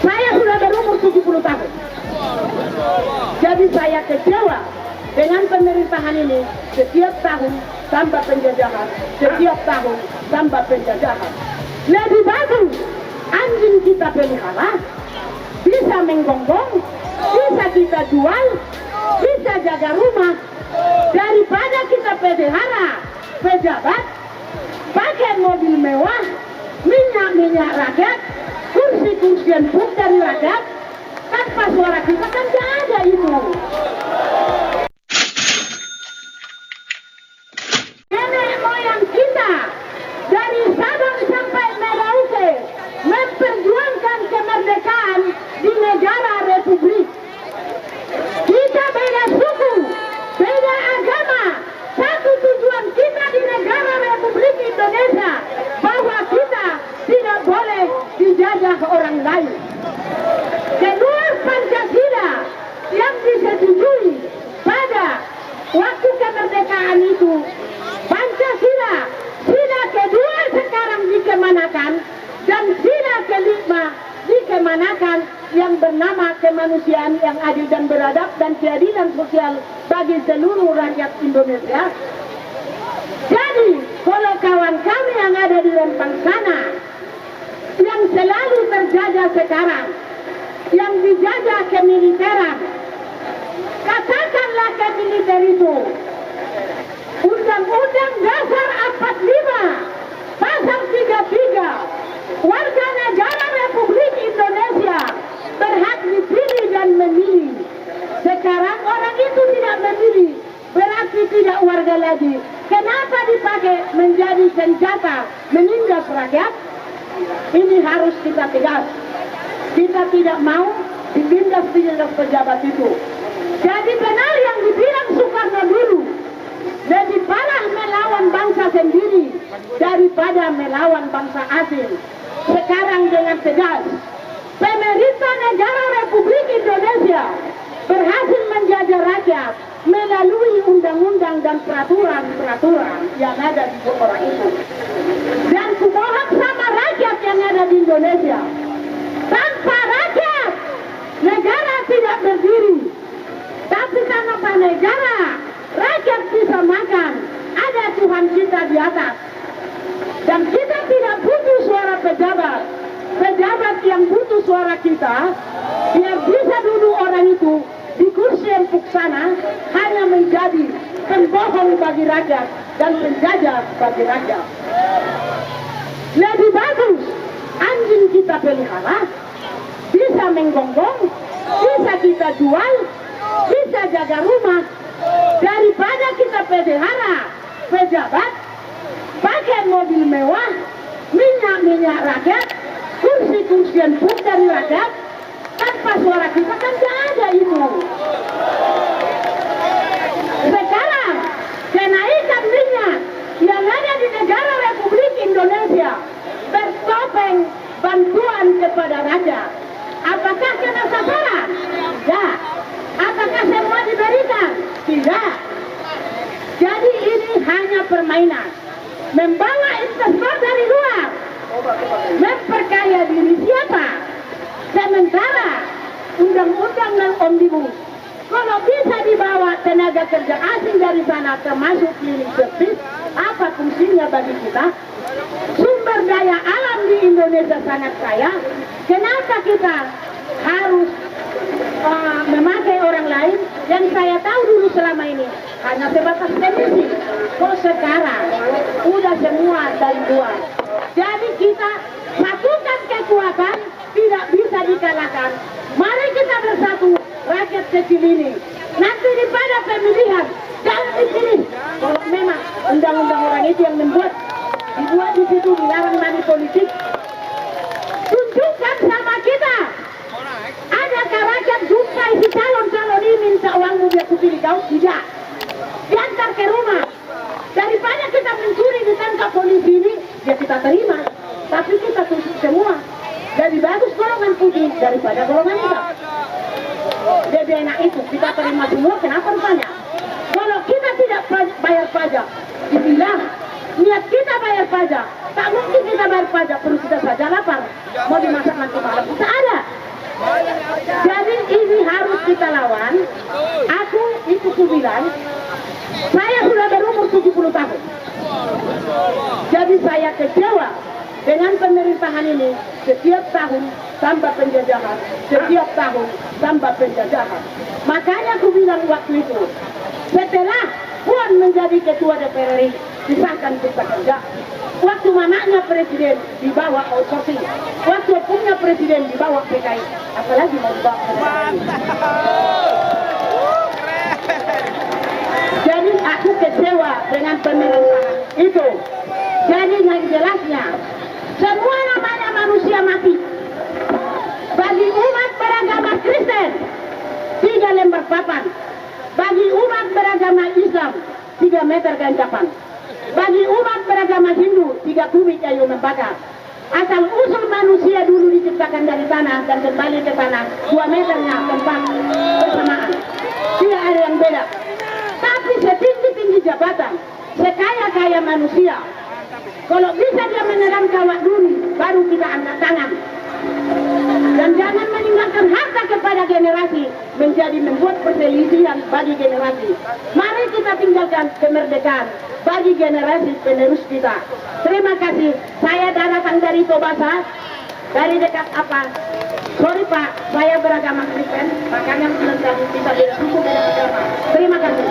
Saya sudah berumur 70 tahun. Jadi saya kecewa dengan pemerintahan ini. Setiap tahun tambah penjajahan, setiap tahun tambah penjajahan. Lebih bagus anjing kita pelihara, bisa menggonggong, bisa kita jual, bisa jaga rumah, daripada kita pelihara pejabat pakai mobil mewah, minyak rakyat, kursi empuk dari rakyat, tanpa suara kita kan tidak ada itu. Nenek moyang kita dari Sabang sampai Merauke memperjuangkan kemerdekaan di negara Republik. Kita beda suku, beda agama, satu tujuan kita di negara Republik Indonesia, bahwa kita tidak boleh dijajah orang lain. Kedua, Pancasila yang disetujui pada waktu kemerdekaan itu, Pancasila sila kedua sekarang dikemanakan, dan sila kelima dikemanakan, yang bernama kemanusiaan yang adil dan beradab dan keadilan sosial bagi seluruh rakyat Indonesia. Jadi kalau kawan kami yang ada di Rempang sana, yang selalu terjajah sekarang, yang dijajah kemiliteran, katakanlah ke militer itu, Undang-Undang Dasar 45 Pasal 33, warga negara Republik Indonesia berhak dipilih dan memilih. Sekarang orang itu tidak memilih, berarti tidak warga lagi. Kenapa dipakai menjadi senjata menindas rakyat? Ini harus kita tegas. Kita tidak mau ditindas pejabat itu. Jadi benar yang dibilang Soekarno dulu, lebih parah melawan bangsa sendiri daripada melawan bangsa asing. Sekarang dengan tegas, pemerintah negara Republik Indonesia berhasil menjajah rakyat melalui undang-undang dan peraturan-peraturan yang ada di orang itu. Dan kumohon sama rakyat yang ada di Indonesia, tanpa rakyat negara tidak berdiri. Tapi karena negara rakyat bisa makan, ada Tuhan kita di atas. Dan kita tidak butuh suara pejabat. Pejabat yang butuh suara kita, biar bisa duduk orang itu di kursi empuk sana, hanya menjadi pembohong bagi rakyat dan penjajah bagi rakyat. Lebih bagus anjing kita pelihara, bisa menggonggong, bisa kita jual, bisa jaga rumah, daripada kita pelihara pejabat pakai mobil mewah, minyak rakyat, kursi empuk dari rakyat, tanpa suara kita kan tidak ada itu. Sekarang kenaikan minyak yang ada di negara Republik Indonesia bertopeng bantuan kepada rakyat. Apakah kena sasaran? Tidak. Apakah semua diberikan? Tidak. Jadi ini hanya permainan. Membawa investor dari luar, memperkaya diri siapa? Sementara undang-undang dan omnibus, kalau bisa dibawa tenaga kerja asing dari sana termasuk klinik servis, apa fungsinya bagi kita? Sumber daya alam di Indonesia sangat kaya. Kenapa kita harus memakai orang lain yang saya tahu dulu selama ini hanya sebatas emisi? Kok sekarang udah semua dari luar. Jadi kita satukan kekuatan, tidak bisa dikalahkan. Mari kita bersatu, rakyat kecil ini. Nanti pada pemilihan jangan dipilih. Kalau memang undang-undang orang itu yang dibuat di situ dilarang money politik, tunjukkan sama kita. Adakah rakyat jumpai si calon-calon ini minta uangmu biar kupilih kau? Tidak. Diantar ke rumah. Daripada kita mencuri ditangkap polisi ini, ya kita terima. Tapi kita tutup semua. Jadi bagus golongan putih daripada golongan hitam. Lebih enak itu, kita terima semua, kenapa rupanya? Kalau kita tidak bayar pajak, dibilang niat kita bayar pajak, tak mungkin kita bayar pajak, perut kita saja lapar. Mau dimasak nanti malam, kita ada. kita lawan, aku itu bilang, saya sudah berumur 70 tahun. Jadi saya kecewa dengan pemerintahan ini. Setiap tahun tambah penjajahan, setiap tahun tambah penjajahan. Makanya aku bilang waktu itu, setelah Puan menjadi ketua DPR RI, disahkan Cipta Kerja. Waktu mamanya presiden dibawa outsourcing, waktu punya presiden dibawa PKI, apalagi mau dibawa PKI. Jadi aku kecewa dengan pemerintahan itu. Jadi yang jelasnya, semua namanya manusia mati. Bagi umat beragama Kristen, 3 lembar papan. Bagi umat beragama Islam, 3 meter kain kapan. Bagi umat beragama Hindu, 3 kubik kayu membakar. Asal usul manusia dulu diciptakan dari tanah dan kembali ke tanah, 2 meternya tempat bersamaan. Tidak ada yang beda. Tapi setinggi-tinggi jabatan, sekaya-kaya manusia, kalau bisa dia meneram kawat duri, baru kita angkat tangan. Dan jangan meninggalkan harta kepada generasi, menjadi membuat perselisihan bagi generasi. Mari kita tinggalkan kemerdekaan bagi generasi penerus kita. Terima kasih. Saya datang dari Tobasa, dari dekat apa? Sorry Pak, saya beragama Kristen, makanya bisa beda suku, beda agama. Terima kasih.